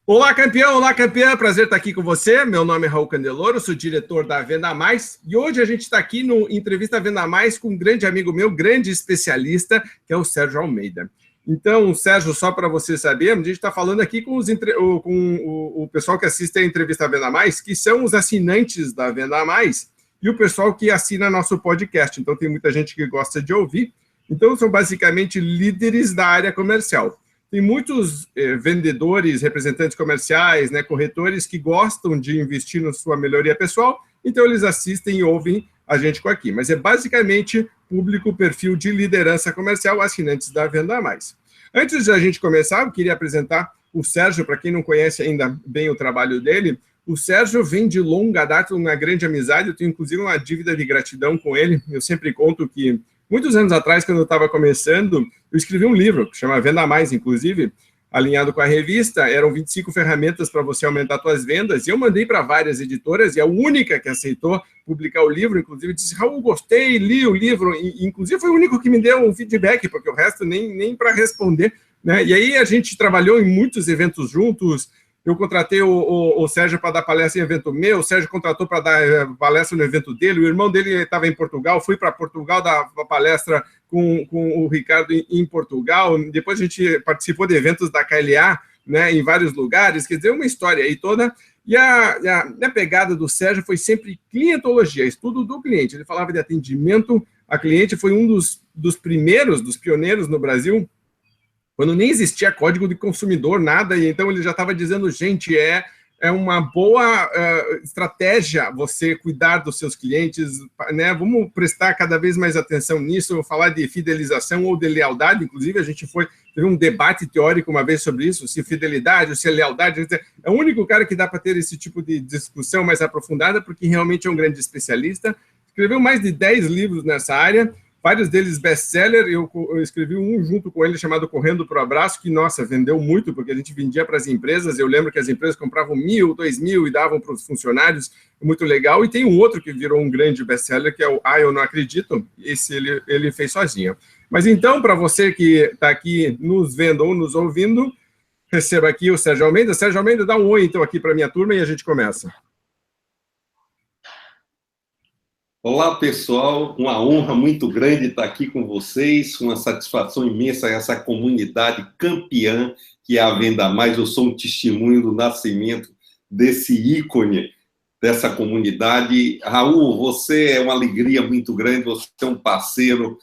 Olá, campeão! Olá, campeã! Prazer estar aqui com você. Meu nome é Raul Candeloro, sou diretor da Venda Mais e hoje a gente está aqui no Entrevista Venda Mais com um grande amigo meu, grande especialista, que é o Sérgio Almeida. Então, Sérgio, só para você saber, a gente está falando aqui com o pessoal que assiste a Entrevista Venda Mais, que são os assinantes da Venda Mais e o pessoal que assina nosso podcast. Então, tem muita gente que gosta de ouvir. Então, são basicamente líderes da área comercial. Tem muitos vendedores, representantes comerciais, né, corretores que gostam de investir na sua melhoria pessoal, então eles assistem e ouvem a gente aqui. Mas é basicamente público, perfil de liderança comercial, assinantes da Venda Mais. Antes de a gente começar, eu queria apresentar o Sérgio, para quem não conhece ainda bem o trabalho dele. O Sérgio vem de longa data, uma grande amizade, eu tenho inclusive uma dívida de gratidão com ele. Eu sempre conto que muitos anos atrás, quando eu estava começando, eu escrevi um livro, que chama Venda Mais, inclusive, alinhado com a revista. Eram 25 ferramentas para você aumentar suas vendas, e eu mandei para várias editoras, e a única que aceitou publicar o livro, inclusive, disse: Raul, gostei, li o livro, e inclusive foi o único que me deu um feedback, porque o resto nem para responder, né? E aí a gente trabalhou em muitos eventos juntos. Eu contratei o Sérgio para dar palestra em evento meu, o Sérgio contratou para dar palestra no evento dele, o irmão dele estava em Portugal, fui para Portugal dar palestra com o Ricardo em Portugal, depois a gente participou de eventos da KLA, né, em vários lugares, quer dizer, uma história aí toda. E a pegada do Sérgio foi sempre clientologia, estudo do cliente. Ele falava de atendimento a cliente, foi um dos primeiros, dos pioneiros no Brasil, quando nem existia código de consumidor, nada, e então ele já estava dizendo, gente, é uma boa estratégia você cuidar dos seus clientes, né? Vamos prestar cada vez mais atenção nisso. Eu vou falar de fidelização ou de lealdade, inclusive a gente teve um debate teórico uma vez sobre isso, se fidelidade ou se é lealdade. É o único cara que dá para ter esse tipo de discussão mais aprofundada, porque realmente é um grande especialista. Escreveu mais de 10 livros nessa área, vários deles best-seller. Eu escrevi um junto com ele chamado Correndo para o Abraço, que, nossa, vendeu muito, porque a gente vendia para as empresas. Eu lembro que as empresas compravam 1.000, 2.000 e davam para os funcionários, muito legal. E tem um outro que virou um grande best-seller, que é o Eu Não Acredito. Esse ele fez sozinho. Mas então, para você que está aqui nos vendo ou nos ouvindo, receba aqui o Sérgio Almeida. Sérgio Almeida, dá um oi, então, aqui para a minha turma e a gente começa. Olá, pessoal, uma honra muito grande estar aqui com vocês, uma satisfação imensa essa comunidade campeã que é a Venda Mais. Eu sou um testemunho do nascimento desse ícone, dessa comunidade. Raul, você é uma alegria muito grande, você é um parceiro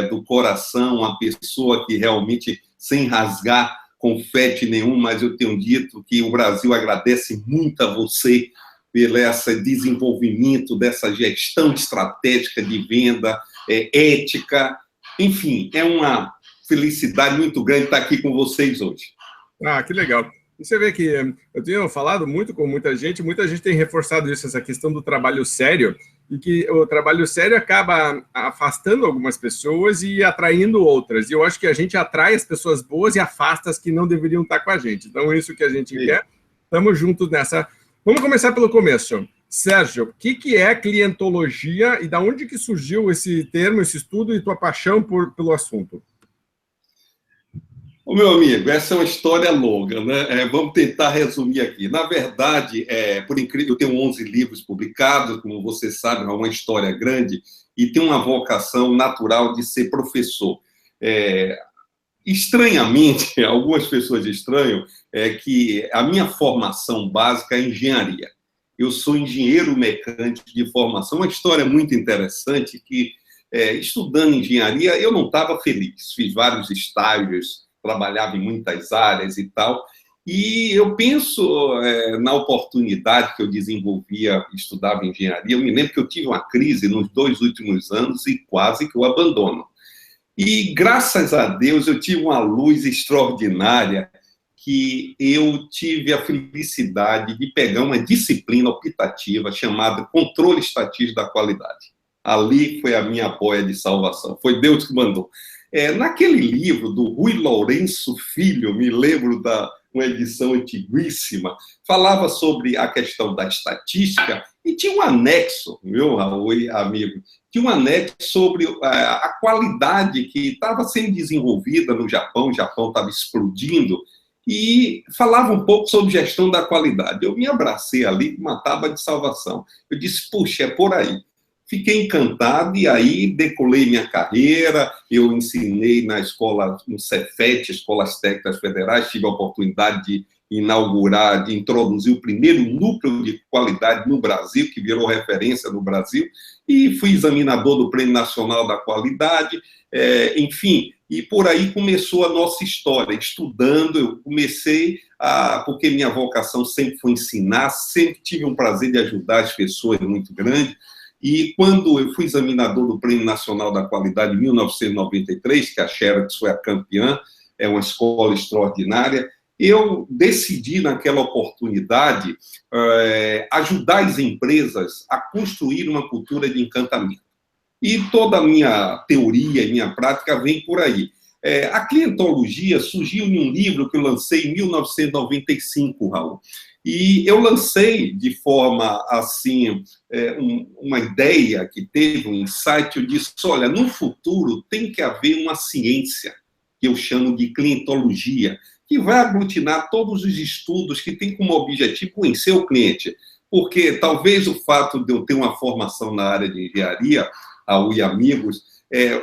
do coração, uma pessoa que realmente, sem rasgar confete nenhum, mas eu tenho dito que o Brasil agradece muito a você pelo esse desenvolvimento dessa gestão estratégica de venda, ética, enfim, é uma felicidade muito grande estar aqui com vocês hoje. Ah, que legal. E você vê que eu tenho falado muito com muita gente tem reforçado isso, essa questão do trabalho sério, e que o trabalho sério acaba afastando algumas pessoas e atraindo outras. E eu acho que a gente atrai as pessoas boas e afasta as que não deveriam estar com a gente. Então, isso que a gente quer. Estamos juntos nessa. Vamos começar pelo começo. Sérgio, o que é clientologia e da onde que surgiu esse termo, esse estudo e tua paixão pelo assunto? Ô, meu amigo, essa é uma história longa, né? Vamos tentar resumir aqui. Na verdade, por incrível, eu tenho 11 livros publicados, como você sabe, é uma história grande, e tenho uma vocação natural de ser professor. Estranhamente, algumas pessoas estranham, que a minha formação básica é engenharia. Eu sou engenheiro mecânico de formação, uma história muito interessante que, estudando engenharia, eu não estava feliz. Fiz vários estágios, trabalhava em muitas áreas e tal, e eu penso na oportunidade que eu desenvolvia, estudava engenharia. Eu me lembro que eu tive uma crise nos 2 últimos anos e quase que eu abandono. E, graças a Deus, eu tive uma luz extraordinária que eu tive a felicidade de pegar uma disciplina optativa chamada Controle Estatístico da Qualidade. Ali foi a minha boia de salvação. Foi Deus que mandou. Naquele livro do Rui Lourenço Filho, me lembro uma edição antiguíssima, falava sobre a questão da estatística e tinha um anexo, meu Raul, amigo, tinha um anexo sobre a qualidade que estava sendo desenvolvida no Japão. O Japão estava explodindo e falava um pouco sobre gestão da qualidade. Eu me abracei ali com uma tábua de salvação. Eu disse, puxa, é por aí. Fiquei encantado e aí decolei minha carreira, eu ensinei na escola, no Cefet, Escolas Técnicas Federais, tive a oportunidade de inaugurar, de introduzir o primeiro núcleo de qualidade no Brasil, que virou referência no Brasil, e fui examinador do Prêmio Nacional da Qualidade, enfim, e por aí começou a nossa história, estudando, eu comecei porque minha vocação sempre foi ensinar, sempre tive um prazer de ajudar as pessoas muito grande, e quando eu fui examinador do Prêmio Nacional da Qualidade em 1993, que a Xerox foi a campeã, é uma escola extraordinária, eu decidi, naquela oportunidade, ajudar as empresas a construir uma cultura de encantamento. E toda a minha teoria e minha prática vem por aí. A clientologia surgiu em um livro que eu lancei em 1995, Raul. E eu lancei de forma, assim, uma ideia que teve, um insight, eu disse, olha, no futuro tem que haver uma ciência, que eu chamo de clientologia, que vai aglutinar todos os estudos que têm como objetivo conhecer o cliente. Porque talvez o fato de eu ter uma formação na área de engenharia, Raul e amigos,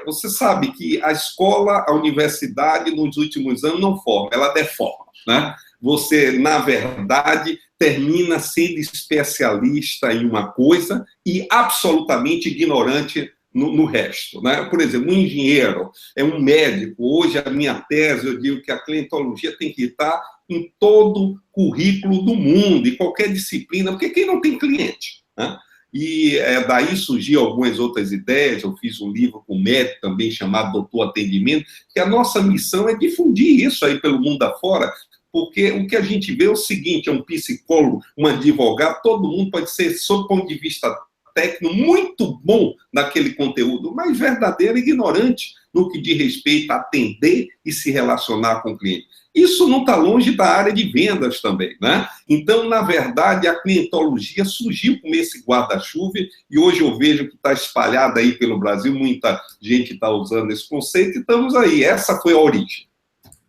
você sabe que a escola, a universidade, nos últimos anos, não forma, ela deforma, né? Você, na verdade, termina sendo especialista em uma coisa e absolutamente ignorante no resto, né? Por exemplo, um engenheiro, um médico. Hoje, a minha tese, eu digo que a clientologia tem que estar em todo currículo do mundo, em qualquer disciplina, porque quem não tem cliente, né? E daí surgiu algumas outras ideias. Eu fiz um livro com o médico também, chamado Doutor Atendimento, que a nossa missão é difundir isso aí pelo mundo afora, porque o que a gente vê é o seguinte, um psicólogo, um advogado, todo mundo pode ser, sob o ponto de vista técnico, muito bom naquele conteúdo, mas verdadeiro ignorante no que diz respeito a atender e se relacionar com o cliente. Isso não está longe da área de vendas também, né? Então, na verdade, a clientologia surgiu com esse guarda-chuva e hoje eu vejo que está espalhada aí pelo Brasil, muita gente está usando esse conceito e estamos aí. Essa foi a origem.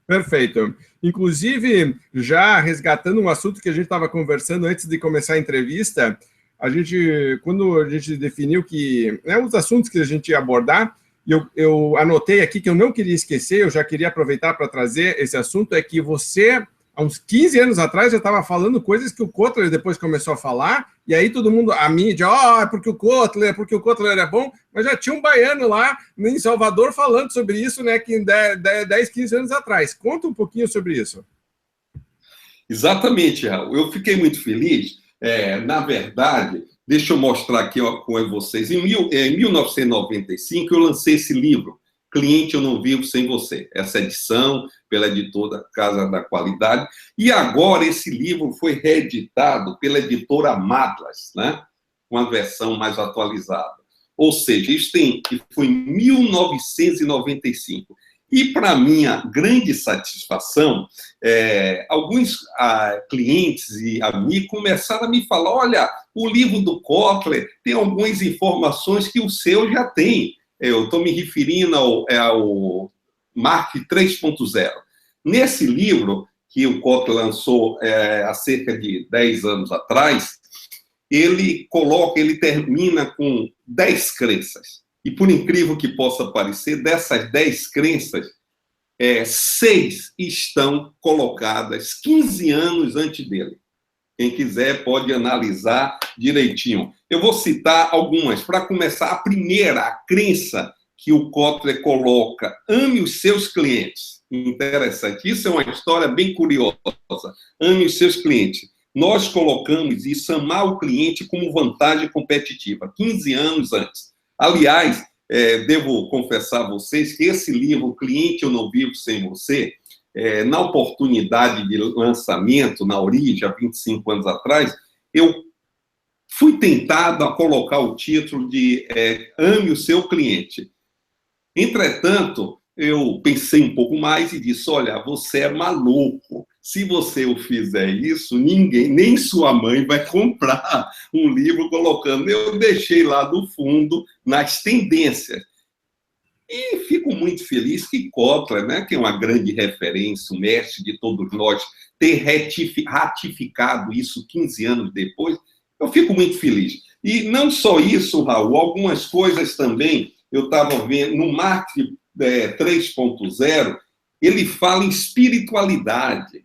Perfeito. Inclusive, já resgatando um assunto que a gente estava conversando antes de começar a entrevista, quando a gente definiu que os assuntos que a gente ia abordar, eu anotei aqui que eu não queria esquecer, eu já queria aproveitar para trazer esse assunto, é que você, há uns 15 anos atrás, já estava falando coisas que o Kotler depois começou a falar, e aí todo mundo, a mídia, é porque o Kotler é bom, mas já tinha um baiano lá em Salvador falando sobre isso, né, que 10, 15 anos atrás. Conta um pouquinho sobre isso. Exatamente, Raul. Eu fiquei muito feliz. Na verdade, deixa eu mostrar aqui com vocês. Em 1995, eu lancei esse livro, Cliente Eu Não Vivo Sem Você. Essa edição pela editora Casa da Qualidade. E agora esse livro foi reeditado pela editora Madlas, né? Com a versão mais atualizada. Ou seja, isso foi em 1995. E, para minha grande satisfação, alguns clientes e amigos começaram a me falar, olha, o livro do Kotler tem algumas informações que o seu já tem. Eu estou me referindo ao Mark 3.0. Nesse livro, que o Kotler lançou há cerca de 10 anos atrás, ele termina com 10 crenças. E, por incrível que possa parecer, dessas 10 crenças, 6 estão colocadas 15 anos antes dele. Quem quiser pode analisar direitinho. Eu vou citar algumas. Para começar, a primeira, a crença que o Kotler coloca: ame os seus clientes. Interessante. Isso é uma história bem curiosa. Ame os seus clientes. Nós colocamos isso, amar o cliente, como vantagem competitiva, 15 anos antes. Aliás, devo confessar a vocês que esse livro, Cliente Eu Não Vivo Sem Você, na oportunidade de lançamento, na origem, há 25 anos atrás, eu fui tentado a colocar o título de Ame o Seu Cliente. Entretanto, eu pensei um pouco mais e disse, olha, você é maluco. Se você fizer isso, ninguém, nem sua mãe vai comprar um livro colocando. Eu deixei lá do fundo, nas tendências. E fico muito feliz que Kotler, né, que é uma grande referência, o mestre de todos nós, ter ratificado isso 15 anos depois, eu fico muito feliz. E não só isso, Raul, algumas coisas também, eu estava vendo, no marketing 3.0, ele fala em espiritualidade.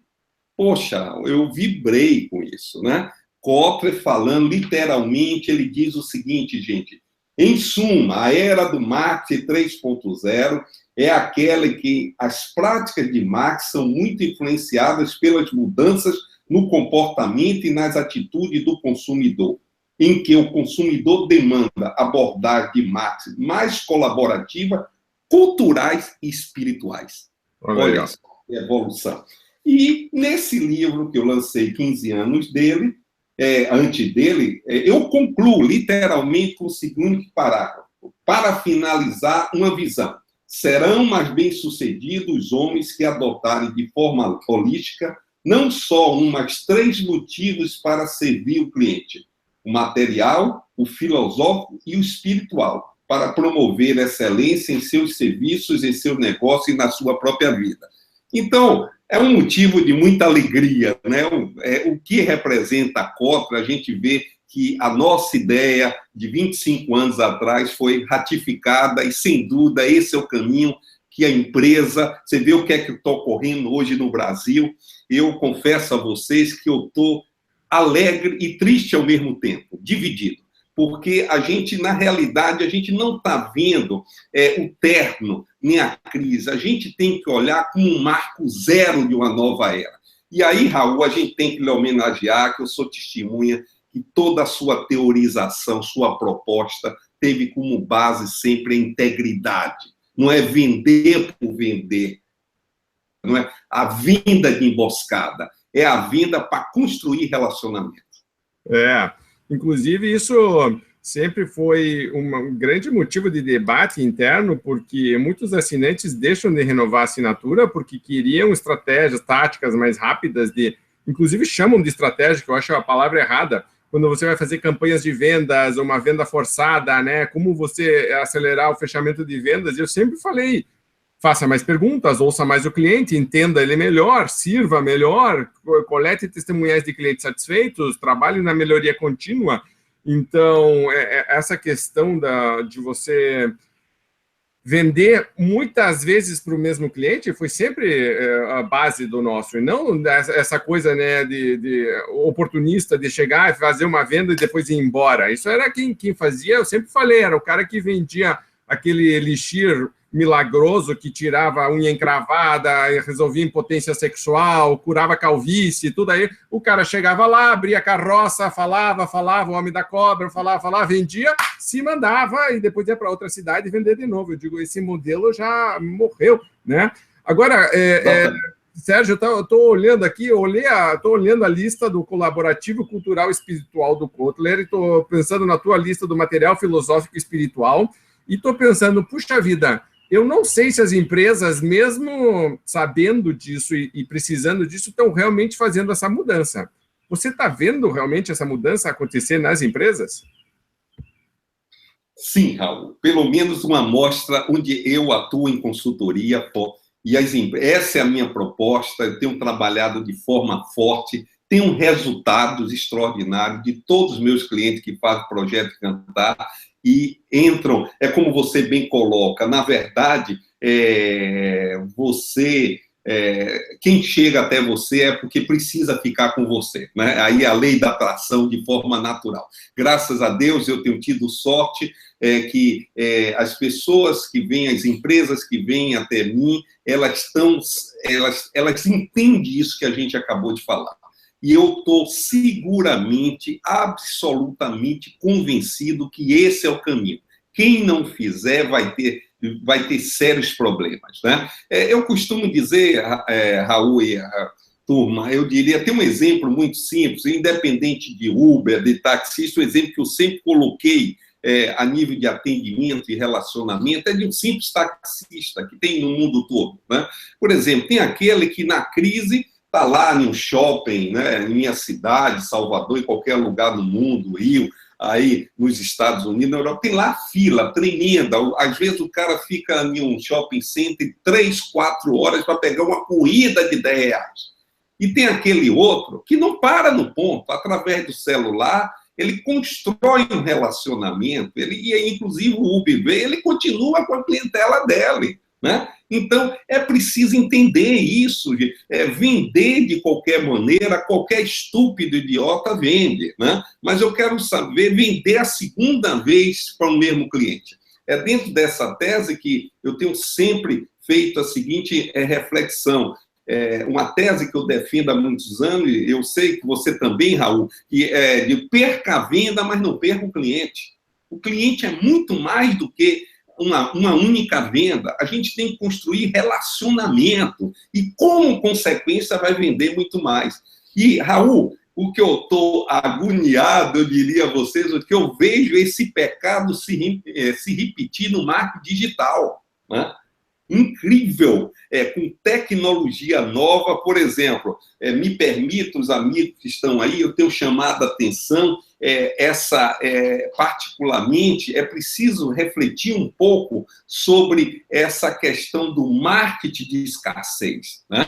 Poxa, eu vibrei com isso, né? Kotler falando literalmente, ele diz o seguinte, gente, em suma, a era do marketing 3.0 é aquela em que as práticas de marketing são muito influenciadas pelas mudanças no comportamento e nas atitudes do consumidor, em que o consumidor demanda abordagem de marketing mais colaborativa, culturais e espirituais. Olha só, evolução. E nesse livro que eu lancei 15 anos dele, antes dele, eu concluo literalmente com o seguinte parágrafo. Para finalizar, uma visão. Serão mais bem-sucedidos os homens que adotarem de forma holística não só um, mas 3 motivos para servir o cliente. O material, o filosófico e o espiritual, para promover excelência em seus serviços, em seu negócio e na sua própria vida. Então, é um motivo de muita alegria, né? O que representa a Kotler, a gente vê que a nossa ideia de 25 anos atrás foi ratificada e, sem dúvida, esse é o caminho que a empresa... Você vê o que é que está ocorrendo hoje no Brasil. Eu confesso a vocês que eu estou alegre e triste ao mesmo tempo, dividido. Porque a gente, na realidade, a gente não está vendo o término, nem a crise. A gente tem que olhar como um marco zero de uma nova era. E aí, Raul, a gente tem que lhe homenagear, que eu sou testemunha que toda a sua teorização, sua proposta, teve como base sempre a integridade. Não é vender por vender, não é a vinda de emboscada, é a vinda para construir relacionamento. Inclusive, isso sempre foi um grande motivo de debate interno, porque muitos assinantes deixam de renovar a assinatura porque queriam estratégias, táticas mais rápidas, inclusive chamam de estratégia, que eu acho a palavra errada, quando você vai fazer campanhas de vendas, uma venda forçada, né? Como você acelerar o fechamento de vendas. Eu sempre falei, faça mais perguntas, ouça mais o cliente, entenda ele melhor, sirva melhor, colete testemunhais de clientes satisfeitos, trabalhe na melhoria contínua. Então, essa questão de você vender muitas vezes para o mesmo cliente foi sempre a base do nosso, e não essa coisa, né, de oportunista, de chegar e fazer uma venda e depois ir embora. Isso era quem fazia, eu sempre falei, era o cara que vendia aquele elixir milagroso que tirava a unha encravada, resolvia impotência sexual, curava calvície, tudo aí. O cara chegava lá, abria a carroça, falava, o homem da cobra, falava, vendia, se mandava e depois ia para outra cidade vender de novo. Eu digo, esse modelo já morreu, né? Agora, Sérgio, eu estou olhando aqui, estou olhando a lista do colaborativo cultural e espiritual do Kotler, e estou pensando na tua lista do material filosófico e espiritual, e estou pensando, puxa vida, eu não sei se as empresas, mesmo sabendo disso e precisando disso, estão realmente fazendo essa mudança. Você está vendo realmente essa mudança acontecer nas empresas? Sim, Raul. Pelo menos uma amostra onde eu atuo em consultoria. E essa é a minha proposta. Eu tenho trabalhado de forma forte, tenho resultados extraordinários de todos os meus clientes que fazem projeto Cantar. E entram, como você bem coloca, na verdade, quem chega até você é porque precisa ficar com você, né? Aí a lei da atração de forma natural. Graças a Deus eu tenho tido sorte que as pessoas que vêm, as empresas que vêm até mim, elas entendem isso que a gente acabou de falar. E eu estou seguramente, absolutamente convencido que esse é o caminho. Quem não fizer vai ter sérios problemas, né? Eu costumo dizer, Raul e a turma, eu diria, tem um exemplo muito simples, independente de Uber, de taxista, o exemplo que eu sempre coloquei a nível de atendimento e relacionamento é de um simples taxista que tem no mundo todo, né? Por exemplo, tem aquele que na crise está lá em um shopping, né, em minha cidade, Salvador, em qualquer lugar do mundo, Rio, aí nos Estados Unidos, na Europa, tem lá fila tremenda. Às vezes o cara fica em um shopping center 3, 4 horas para pegar uma corrida de R$10. E tem aquele outro que não para no ponto, através do celular, ele constrói um relacionamento, e inclusive o Uber vê, ele continua com a clientela dele, né? Então, é preciso entender isso, vender de qualquer maneira, qualquer estúpido idiota vende, né? Mas eu quero saber vender a segunda vez para o mesmo cliente. É dentro dessa tese que eu tenho sempre feito a seguinte reflexão. Uma tese que eu defendo há muitos anos, e eu sei que você também, Raul, que é de perca a venda, mas não perca o cliente. O cliente é muito mais do que uma única venda. A gente tem que construir relacionamento e, como consequência, vai vender muito mais. E, Raul, o que eu estou agoniado, eu diria a vocês, o que eu vejo esse pecado se repetir no marketing digital, né? Incrível, com tecnologia nova, por exemplo, me permito, os amigos que estão aí, eu tenho chamado a atenção, particularmente, é preciso refletir um pouco sobre essa questão do marketing de escassez, né?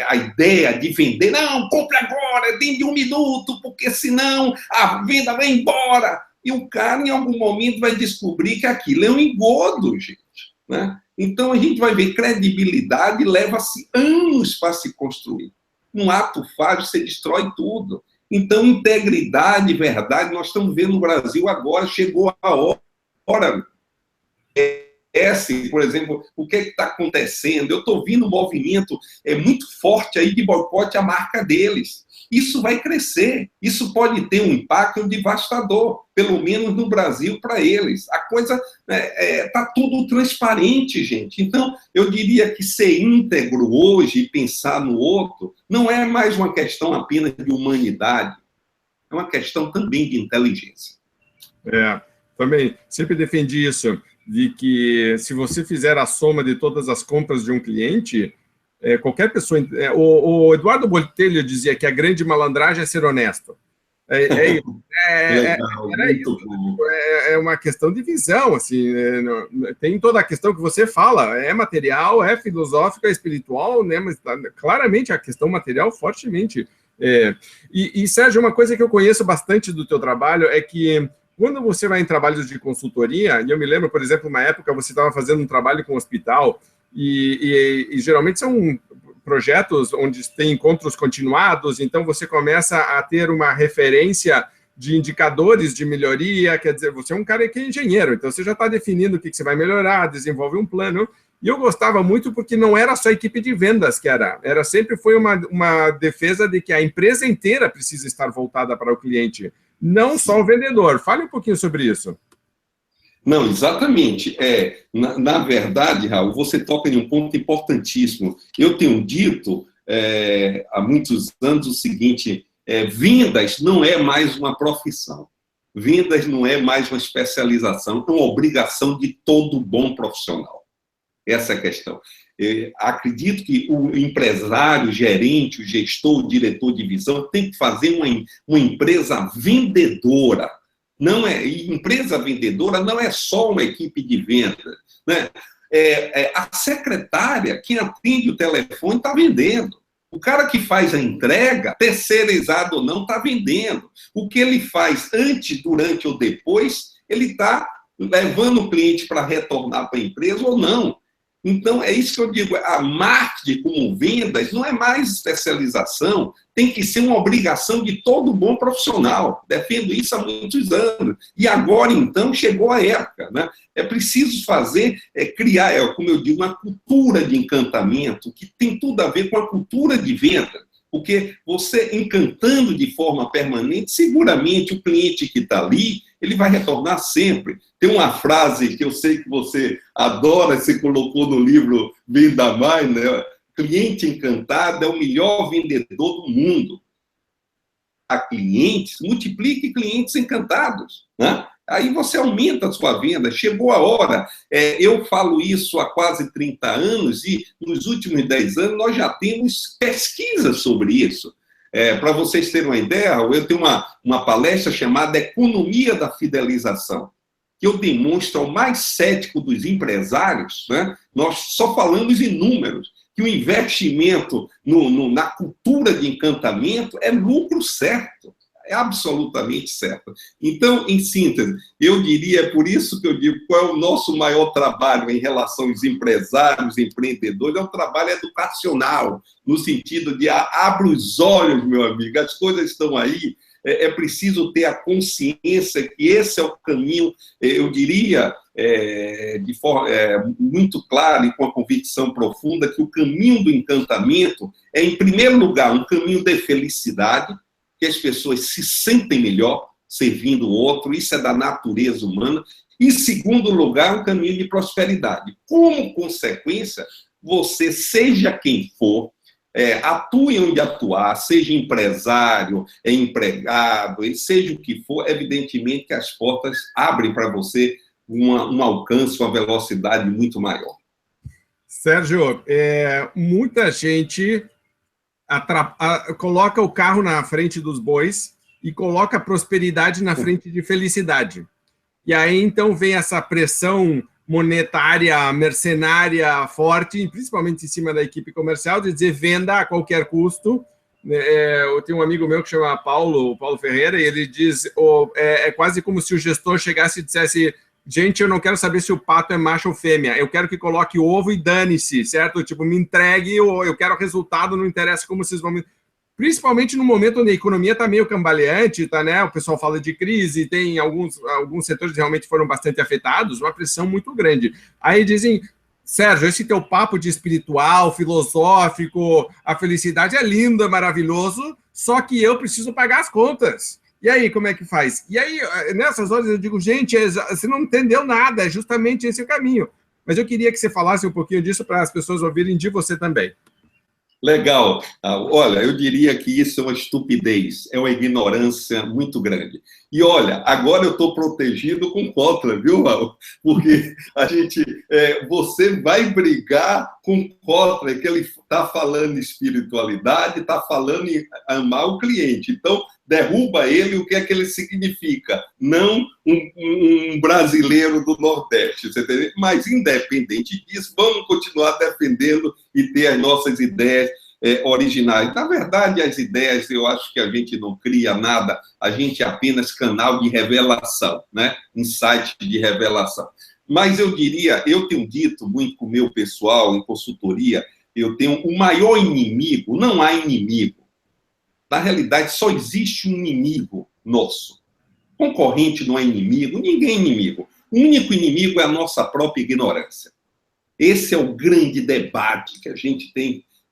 A ideia de vender, não, compre agora, dentro de 1 minuto, porque senão a venda vai embora. E o cara, em algum momento, vai descobrir que aquilo é um engodo, gente. Né? Então, a gente vai ver, credibilidade leva-se anos para se construir. Num ato falho, você destrói tudo. Então, integridade, verdade, nós estamos vendo no Brasil agora, chegou a hora. Por exemplo, o que está acontecendo? Eu estou vendo um movimento muito forte aí de boicote à marca deles. Isso vai crescer, isso pode ter um impacto devastador, pelo menos no Brasil, para eles. A coisa está tudo transparente, gente. Então, eu diria que ser íntegro hoje e pensar no outro não é mais uma questão apenas de humanidade, é uma questão também de inteligência. Também sempre defendi isso, de que se você fizer a soma de todas as compras de um cliente... qualquer pessoa... o Eduardo Botelho dizia que a grande malandragem é ser honesto. É uma questão de visão, assim, tem toda a questão que você fala, é material, é filosófica, é espiritual, né, mas claramente a questão material fortemente. E, Sérgio, uma coisa que eu conheço bastante do teu trabalho é que quando você vai em trabalhos de consultoria, e eu me lembro, por exemplo, uma época você estava fazendo um trabalho com um hospital, e geralmente são projetos onde tem encontros continuados, então você começa a ter uma referência de indicadores de melhoria, quer dizer, você é um cara que é engenheiro, então você já está definindo o que você vai melhorar, desenvolve um plano, e eu gostava muito porque não era só a equipe de vendas que era sempre foi uma defesa de que a empresa inteira precisa estar voltada para o cliente, não só o vendedor. Fale um pouquinho sobre isso. Não, exatamente. Na verdade, Raul, você toca em um ponto importantíssimo. Eu tenho dito há muitos anos o seguinte, vendas não é mais uma profissão. Vendas não é mais uma especialização, é uma obrigação de todo bom profissional. Essa é a questão. Acredito que o empresário, o gerente, o gestor, o diretor de visão tem que fazer uma empresa vendedora. Empresa vendedora não é só uma equipe de venda, né? A secretária, quem atende o telefone, está vendendo. O cara que faz a entrega, terceirizado ou não, está vendendo. O que ele faz antes, durante ou depois, ele está levando o cliente para retornar para a empresa ou não. Então, é isso que eu digo, a marketing como vendas não é mais especialização, tem que ser uma obrigação de todo bom profissional. Defendo isso há muitos anos. E agora, então, chegou a época, né? É preciso criar, como eu digo, uma cultura de encantamento que tem tudo a ver com a cultura de venda. Porque você encantando de forma permanente, seguramente o cliente que está ali, ele vai retornar sempre. Tem uma frase que eu sei que você adora, você colocou no livro Venda Mais, né? Cliente encantado é o melhor vendedor do mundo. A clientes, multiplique clientes encantados, né? Aí você aumenta a sua venda, chegou a hora. Eu falo isso há quase 30 anos e nos últimos 10 anos nós já temos pesquisas sobre isso. Para vocês terem uma ideia, eu tenho uma palestra chamada Economia da Fidelização, que eu demonstro ao mais cético dos empresários, né? Nós só falamos em números, que o investimento na cultura de encantamento é lucro certo. É absolutamente certo. Então, em síntese, eu diria, é por isso que eu digo, qual é o nosso maior trabalho em relação aos empresários, empreendedores, é o trabalho educacional, no sentido de abra os olhos, meu amigo, as coisas estão aí, é preciso ter a consciência que esse é o caminho, eu diria, de forma muito clara e com a convicção profunda, que o caminho do encantamento é, em primeiro lugar, um caminho de felicidade, que as pessoas se sentem melhor servindo o outro, isso é da natureza humana. E, em segundo lugar, um caminho de prosperidade. Como consequência, você, seja quem for, atue onde atuar, seja empresário, empregado, seja o que for, evidentemente que as portas abrem para você um alcance, uma velocidade muito maior. Sérgio, muita gente coloca o carro na frente dos bois e coloca a prosperidade na frente de felicidade. E aí, então, vem essa pressão monetária, mercenária, forte, principalmente em cima da equipe comercial, de dizer venda a qualquer custo. Eu tenho um amigo meu que chama Paulo Ferreira, e ele diz, é quase como se o gestor chegasse e dissesse: gente, eu não quero saber se o pato é macho ou fêmea, eu quero que coloque ovo e dane-se, certo? Tipo, me entregue, eu quero resultado, não interessa como vocês vão me... Principalmente no momento onde a economia está meio cambaleante, tá, né? O pessoal fala de crise, tem alguns setores que realmente foram bastante afetados, uma pressão muito grande. Aí dizem: Sérgio, esse teu papo de espiritual, filosófico, a felicidade é lindo, é maravilhoso, só que eu preciso pagar as contas. E aí, como é que faz? E aí, nessas horas eu digo: gente, você não entendeu nada, é justamente esse o caminho. Mas eu queria que você falasse um pouquinho disso para as pessoas ouvirem de você também. Legal. Olha, eu diria que isso é uma estupidez, é uma ignorância muito grande. E olha, agora eu estou protegido com Kotler, viu, Raul? Porque você vai brigar com Kotler, que ele está falando em espiritualidade, está falando em amar o cliente. Então, derruba ele, o que é que ele significa? Não um brasileiro do Nordeste, você entendeu? Mas, independente disso, vamos continuar defendendo e ter as nossas ideias originais. Na verdade, as ideias, eu acho que a gente não cria nada, a gente é apenas canal de revelação, né? Insight de revelação. Mas eu diria, eu tenho dito muito com o meu pessoal em consultoria, eu tenho o maior inimigo, não há inimigo. Na realidade, só existe um inimigo nosso. Concorrente não é inimigo, ninguém é inimigo. O único inimigo é a nossa própria ignorância. Esse é o grande debate que a gente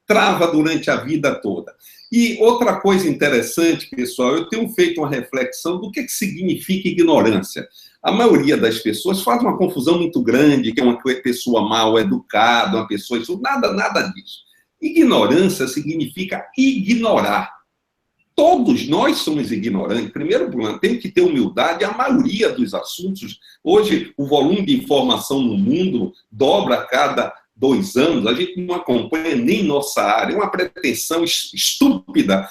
trava durante a vida toda. E outra coisa interessante, pessoal, eu tenho feito uma reflexão do que significa ignorância. A maioria das pessoas faz uma confusão muito grande, que é uma pessoa mal educada, uma pessoa... Nada disso. Ignorância significa ignorar. Todos nós somos ignorantes. Primeiro, tem que ter humildade. A maioria dos assuntos, hoje, o volume de informação no mundo dobra a cada 2 anos. A gente não acompanha nem nossa área. É uma pretensão estúpida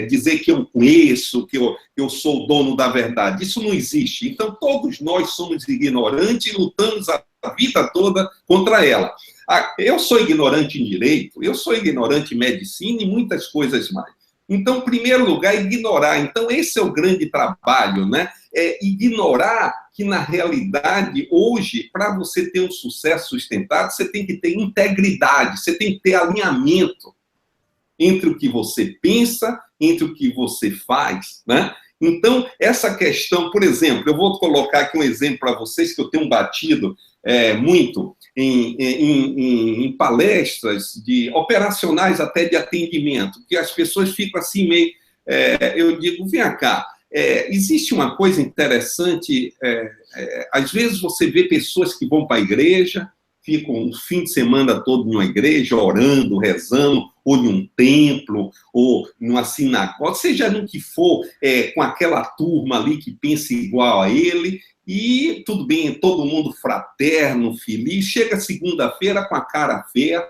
dizer que eu conheço, que eu sou o dono da verdade. Isso não existe. Então, todos nós somos ignorantes e lutamos a vida toda contra ela. Eu sou ignorante em direito, eu sou ignorante em medicina e muitas coisas mais. Então, em primeiro lugar, ignorar. Então, esse é o grande trabalho, né? É ignorar que, na realidade, hoje, para você ter um sucesso sustentado, você tem que ter integridade, você tem que ter alinhamento entre o que você pensa, entre o que você faz, né? Então, essa questão, por exemplo, eu vou colocar aqui um exemplo para vocês que eu tenho batido muito em palestras operacionais até de atendimento, que as pessoas ficam assim meio... eu digo, vem cá, existe uma coisa interessante, às vezes você vê pessoas que vão para a igreja, ficam o fim de semana todo em uma igreja, orando, rezando, ou em um templo, ou numa sinagoga, seja no que for, com aquela turma ali que pensa igual a ele, e tudo bem, todo mundo fraterno, feliz, chega segunda-feira com a cara feia,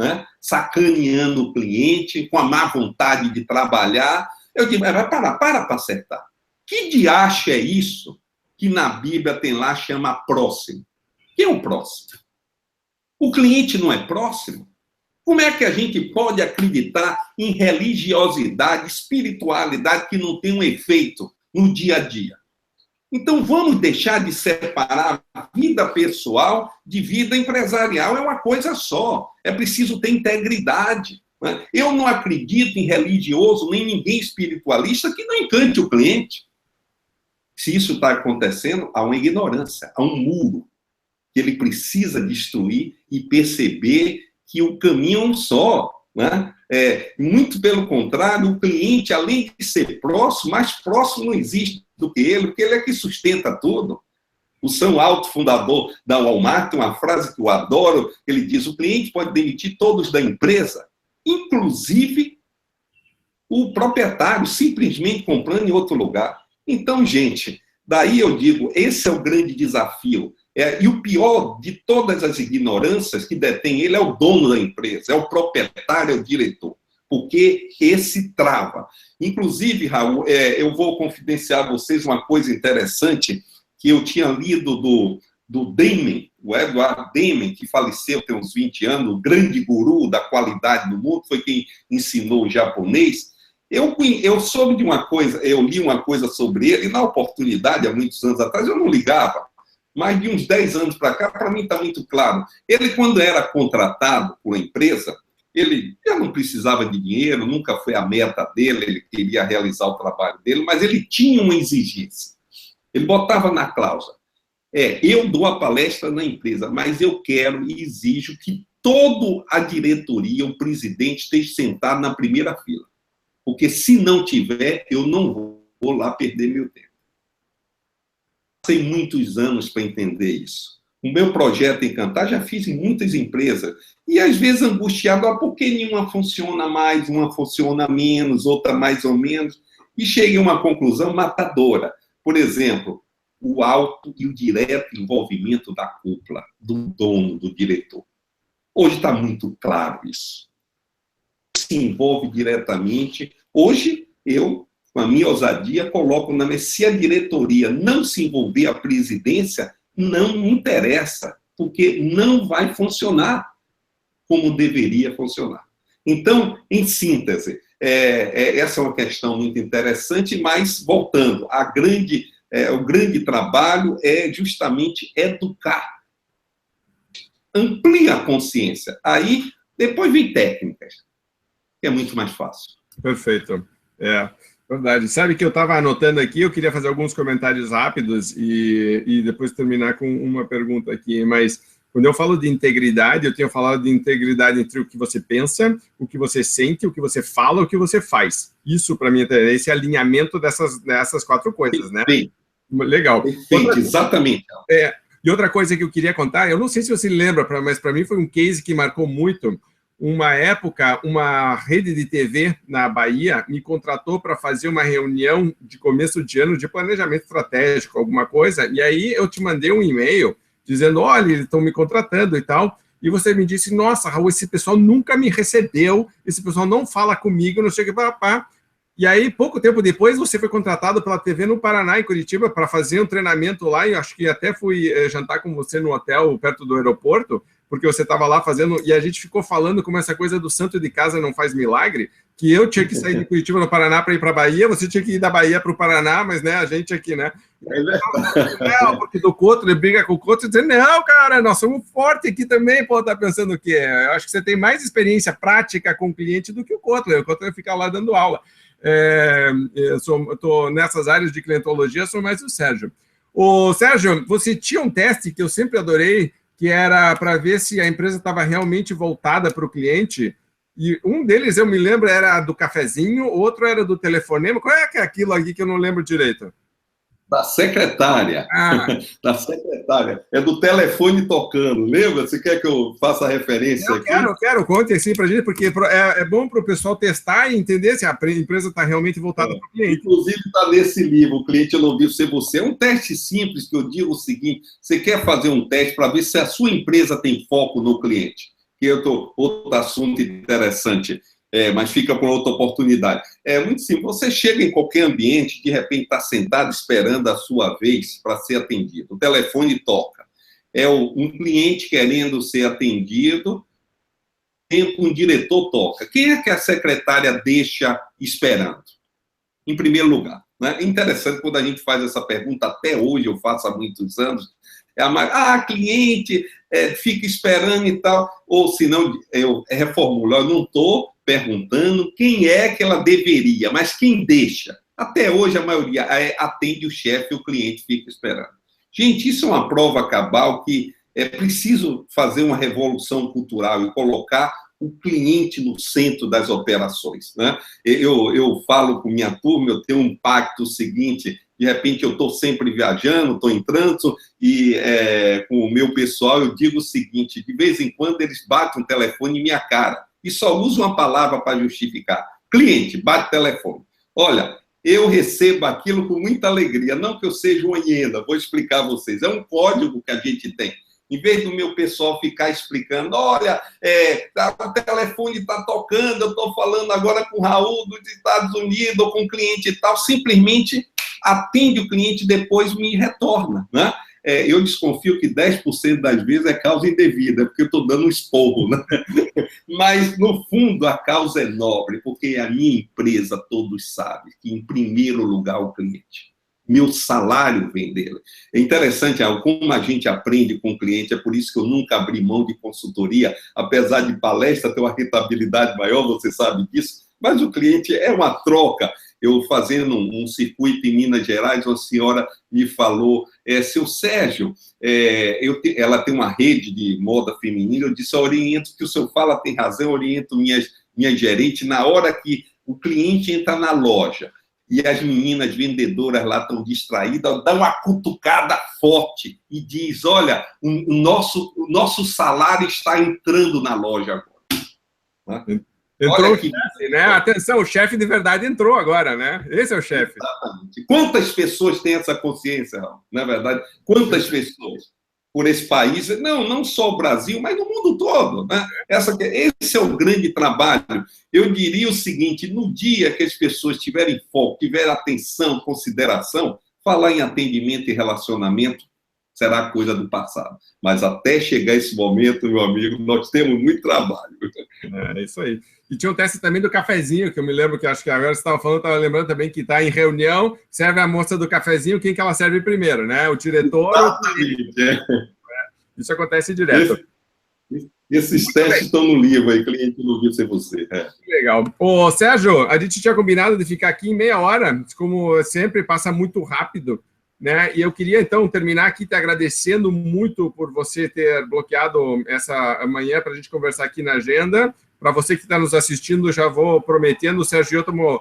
né, sacaneando o cliente, com a má vontade de trabalhar. Eu digo, para acertar. Que diacho é isso que na Bíblia tem lá, chama próximo? Quem é o próximo? O cliente não é próximo? Como é que a gente pode acreditar em religiosidade, espiritualidade que não tem um efeito no dia a dia? Então, vamos deixar de separar a vida pessoal de vida empresarial. É uma coisa só. É preciso ter integridade. Né? Eu não acredito em religioso, nem ninguém espiritualista que não encante o cliente. Se isso está acontecendo, há uma ignorância, há um muro que ele precisa destruir e perceber que o caminho é um só. Né? Muito pelo contrário, o cliente, além de ser próximo, mais próximo não existe do que ele, porque ele é que sustenta tudo. O Sam Altman, fundador da Walmart, tem uma frase que eu adoro, ele diz, o cliente pode demitir todos da empresa, inclusive o proprietário, simplesmente comprando em outro lugar. Então, gente, daí eu digo, esse é o grande desafio. E o pior de todas as ignorâncias que detém ele é o dono da empresa, é o proprietário, é o diretor, porque esse trava. Inclusive, Raul, eu vou confidenciar a vocês uma coisa interessante que eu tinha lido do Daymond, o Edward Daymond, que faleceu tem uns 20 anos, o grande guru da qualidade do mundo, foi quem ensinou o japonês. Eu soube de uma coisa, eu li uma coisa sobre ele, e na oportunidade, há muitos anos atrás, eu não ligava. Mas de uns 10 anos para cá, para mim está muito claro. Ele, quando era contratado por uma empresa, ele já não precisava de dinheiro, nunca foi a meta dele, ele queria realizar o trabalho dele, mas ele tinha uma exigência. Ele botava na cláusula, eu dou a palestra na empresa, mas eu quero e exijo que toda a diretoria, o presidente, esteja sentado na primeira fila. Porque se não tiver, eu não vou lá perder meu tempo. Passei muitos anos para entender isso. O meu projeto Encantar já fiz em muitas empresas. E, às vezes, angustiado, por que nenhuma funciona mais, uma funciona menos, outra mais ou menos. E cheguei a uma conclusão matadora. Por exemplo, o alto e o direto envolvimento da cúpula, do dono, do diretor. Hoje está muito claro isso. Se envolve diretamente. Hoje, eu, com a minha ousadia, coloco na mesa, se a diretoria não se envolver, a presidência, não me interessa, porque não vai funcionar como deveria funcionar. Então, em síntese, essa é uma questão muito interessante, mas, voltando, o grande trabalho é justamente educar. Amplia a consciência. Aí, depois vem técnicas, que é muito mais fácil. Perfeito. Verdade. Sabe que eu estava anotando aqui, eu queria fazer alguns comentários rápidos e depois terminar com uma pergunta aqui, mas quando eu falo de integridade, eu tenho falado de integridade entre o que você pensa, o que você sente, o que você fala, o que você faz. Isso, para mim, é esse alinhamento dessas 4 coisas, né? Sim. Legal. Perfeito, exatamente. E outra coisa que eu queria contar, eu não sei se você lembra, mas para mim foi um case que marcou muito. Uma época, uma rede de TV na Bahia me contratou para fazer uma reunião de começo de ano de planejamento estratégico, alguma coisa, e aí eu te mandei um e-mail dizendo, olha, eles estão me contratando e tal, e você me disse, nossa, Raul, esse pessoal nunca me recebeu, esse pessoal não fala comigo, não sei o que, papá. E aí, pouco tempo depois, você foi contratado pela TV no Paraná, em Curitiba, para fazer um treinamento lá, e acho que até fui jantar com você no hotel perto do aeroporto, porque você estava lá fazendo, e a gente ficou falando como essa coisa do santo de casa não faz milagre, que eu tinha que sair de Curitiba no Paraná para ir para a Bahia, você tinha que ir da Bahia para o Paraná, mas né, a gente aqui, né? Não, porque do Couto, ele briga com o Couto e diz, não, cara, nós somos fortes aqui também, pô, tá pensando o quê? Eu acho que você tem mais experiência prática com o cliente do que o Couto vai ficar lá dando aula. Eu estou nessas áreas de clientologia, sou mais o Sérgio. Ô, Sérgio, você tinha um teste que eu sempre adorei, que era para ver se a empresa estava realmente voltada para o cliente, e um deles, eu me lembro, era do cafezinho, outro era do telefonema. Qual é que é aquilo aqui que eu não lembro direito? Da secretária. Da secretária. É do telefone tocando. Lembra? Você quer que eu faça a referência aqui? Eu quero. Conte assim para a gente, porque é bom para o pessoal testar e entender se a empresa está realmente voltada para o cliente. Inclusive, está nesse livro, O Cliente Eu Não Vi Ser Você. É um teste simples que eu digo o seguinte, você quer fazer um teste para ver se a sua empresa tem foco no cliente. que outro assunto interessante, mas fica por outra oportunidade. É muito simples, você chega em qualquer ambiente, de repente está sentado esperando a sua vez para ser atendido. O telefone toca. É um cliente querendo ser atendido, um diretor toca. Quem é que a secretária deixa esperando? Em primeiro lugar. Né? É interessante quando a gente faz essa pergunta, até hoje eu faço há muitos anos, cliente fica esperando e tal, ou se não, eu reformulo, eu não estou perguntando quem é que ela deveria, mas quem deixa. Até hoje a maioria atende o chefe e o cliente fica esperando. Gente, isso é uma prova cabal que é preciso fazer uma revolução cultural e colocar o cliente no centro das operações. Né? Eu falo com minha turma, eu tenho um pacto seguinte, de repente eu estou sempre viajando, estou em trânsito, e com o meu pessoal eu digo o seguinte, de vez em quando eles batem o telefone em minha cara, e só uso uma palavra para justificar. Cliente, bate o telefone. Olha, eu recebo aquilo com muita alegria, não que eu seja uma hiena, vou explicar a vocês, é um código que a gente tem. Em vez do meu pessoal ficar explicando, olha, o telefone está tocando, eu estou falando agora com o Raul dos Estados Unidos, ou com o cliente e tal, simplesmente atende o cliente e depois me retorna. Né? Eu desconfio que 10% das vezes é causa indevida, porque eu estou dando um esporro. Né? Mas, no fundo, a causa é nobre, porque a minha empresa, todos sabem, que em primeiro lugar o cliente. Meu salário vem dele. É interessante como a gente aprende com o cliente, é por isso que eu nunca abri mão de consultoria, apesar de palestra ter uma rentabilidade maior, você sabe disso, mas o cliente é uma troca. Eu fazendo um circuito em Minas Gerais, uma senhora me falou, seu Sérgio, ela tem uma rede de moda feminina, eu disse, oriento que o senhor fala, tem razão, oriento minhas gerentes, na hora que o cliente entra na loja, e as meninas vendedoras lá estão distraídas, dá uma cutucada forte e diz, olha, o nosso salário está entrando na loja agora. Né? Entrou o chefe, né? Atenção, o chefe de verdade entrou agora, né? Esse é o chefe. Exatamente. Quantas pessoas têm essa consciência, Raul? Na verdade, quantas pessoas por esse país, não só o Brasil, mas no mundo todo. Né? Esse é o grande trabalho. Eu diria o seguinte, no dia que as pessoas tiverem foco, tiverem atenção, consideração, falar em atendimento e relacionamento será coisa do passado. Mas até chegar esse momento, meu amigo, nós temos muito trabalho. É isso aí. E tinha um teste também do cafezinho, que eu me lembro que acho que agora você estava falando, estava lembrando também que está em reunião, serve a moça do cafezinho, quem que ela serve primeiro, né? O diretor. Exatamente. Isso acontece direto. Esses testes estão no livro aí, cliente não viu ser você. Legal. Ô, Sérgio, a gente tinha combinado de ficar aqui em meia hora, como sempre, passa muito rápido, né? E eu queria, então, terminar aqui te agradecendo muito por você ter bloqueado essa manhã para a gente conversar aqui na agenda. Para você que está nos assistindo, já vou prometendo, o Sérgio e eu estamos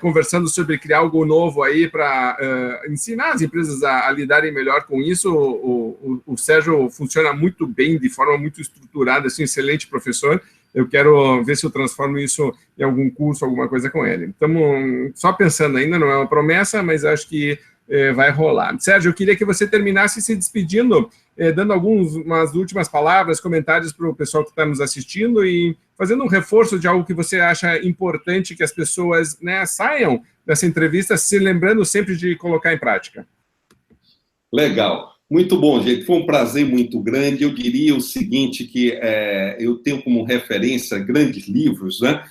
conversando sobre criar algo novo aí para ensinar as empresas a lidarem melhor com isso. O Sérgio funciona muito bem, de forma muito estruturada, assim, excelente professor. Eu quero ver se eu transformo isso em algum curso, alguma coisa com ele. Estamos só pensando ainda, não é uma promessa, mas acho que vai rolar. Sérgio, eu queria que você terminasse se despedindo, dando umas últimas palavras, comentários para o pessoal que está nos assistindo e fazendo um reforço de algo que você acha importante que as pessoas, né, saiam dessa entrevista se lembrando sempre de colocar em prática. Legal. Muito bom, gente. Foi um prazer muito grande. Eu diria o seguinte, que eu tenho como referência grandes livros, né?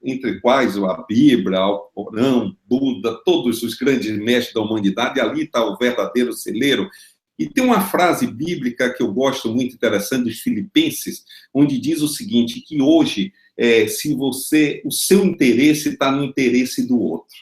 Entre quais a Bíblia, o Corão, Buda, todos os grandes mestres da humanidade, ali está o verdadeiro celeiro. E tem uma frase bíblica que eu gosto muito interessante, dos Filipenses, onde diz o seguinte, que hoje, o seu interesse está no interesse do outro.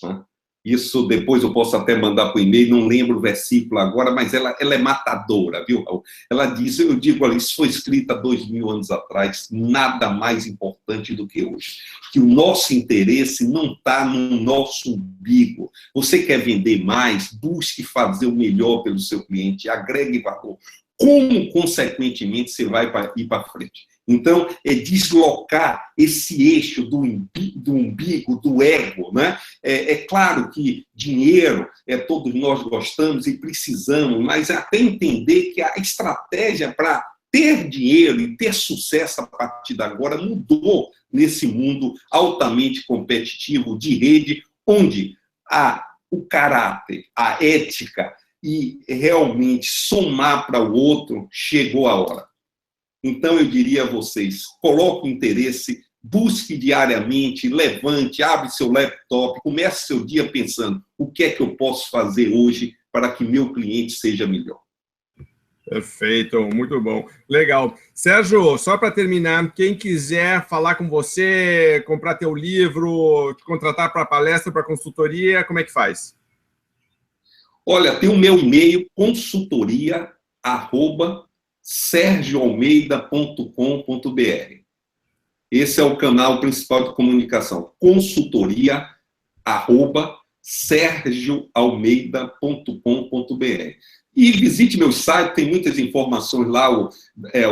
Né? Isso depois eu posso até mandar por e-mail, não lembro o versículo agora, mas ela é matadora, viu? Ela diz, eu digo, olha, isso foi escrito há 2000 anos atrás, nada mais importante do que hoje. Que o nosso interesse não está no nosso umbigo. Você quer vender mais? Busque fazer o melhor pelo seu cliente, agregue valor. Como, consequentemente, você vai ir para frente? Então, é deslocar esse eixo do umbigo, do ego, né? É claro que dinheiro, todos nós gostamos e precisamos, mas até entender que a estratégia para ter dinheiro e ter sucesso a partir de agora mudou nesse mundo altamente competitivo de rede, onde o caráter, a ética e realmente somar para o outro, chegou a hora. Então, eu diria a vocês, coloque o interesse, busque diariamente, levante, abre seu laptop, comece seu dia pensando o que é que eu posso fazer hoje para que meu cliente seja melhor. Perfeito, muito bom. Legal. Sérgio, só para terminar, quem quiser falar com você, comprar teu livro, te contratar para palestra, para consultoria, como é que faz? Olha, tem o meu e-mail, consultoria@sergioalmeida.com.br. Esse é o canal principal de comunicação. Consultoria@sergioalmeida.com.br. E visite meu site, tem muitas informações lá, o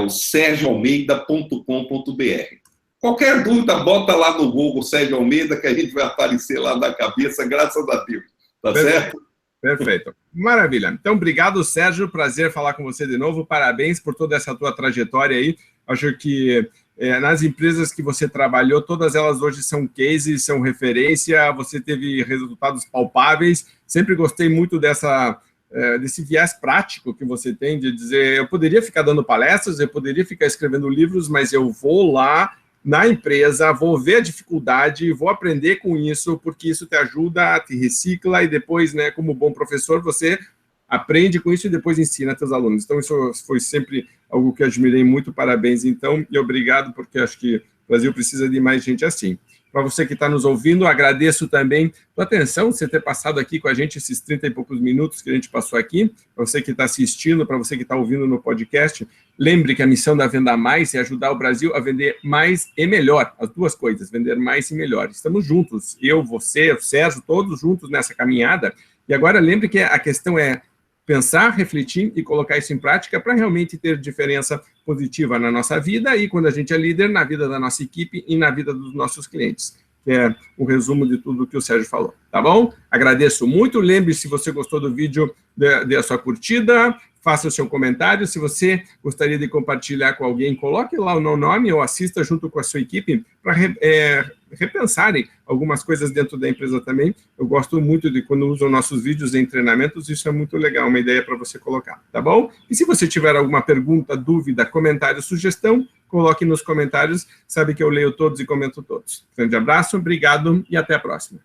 sergioalmeida.com.br. Qualquer dúvida, bota lá no Google Sérgio Almeida, que a gente vai aparecer lá na cabeça, graças a Deus. Tá certo? Perfeito. Maravilha. Então, obrigado, Sérgio. Prazer falar com você de novo. Parabéns por toda essa tua trajetória aí. Acho que nas empresas que você trabalhou, todas elas hoje são cases, são referência, você teve resultados palpáveis. Sempre gostei muito desse viés prático que você tem de dizer, eu poderia ficar dando palestras, eu poderia ficar escrevendo livros, mas eu vou lá na empresa, vou ver a dificuldade, vou aprender com isso, porque isso te ajuda, te recicla, e depois, né, como bom professor, você aprende com isso e depois ensina teus alunos. Então, isso foi sempre algo que eu admirei muito. Parabéns, então, e obrigado, porque acho que o Brasil precisa de mais gente assim. Para você que está nos ouvindo, agradeço também a atenção, você ter passado aqui com a gente esses 30 e poucos minutos que a gente passou aqui. Para você que está assistindo, para você que está ouvindo no podcast, lembre que a missão da Venda Mais é ajudar o Brasil a vender mais e melhor. As duas coisas, vender mais e melhor. Estamos juntos, eu, você, o Sérgio, todos juntos nessa caminhada. E agora lembre que a questão é pensar, refletir e colocar isso em prática para realmente ter diferença positiva na nossa vida e, quando a gente é líder, na vida da nossa equipe e na vida dos nossos clientes, que é o resumo de tudo que o Sérgio falou, tá bom? Agradeço muito, lembre-se, se você gostou do vídeo, dê a sua curtida, faça o seu comentário, se você gostaria de compartilhar com alguém, coloque lá o meu nome ou assista junto com a sua equipe para repensarem algumas coisas dentro da empresa também. Eu gosto muito de quando usam nossos vídeos em treinamentos, isso é muito legal, uma ideia para você colocar, tá bom? E se você tiver alguma pergunta, dúvida, comentário, sugestão, coloque nos comentários, sabe que eu leio todos e comento todos. Grande abraço, obrigado e até a próxima.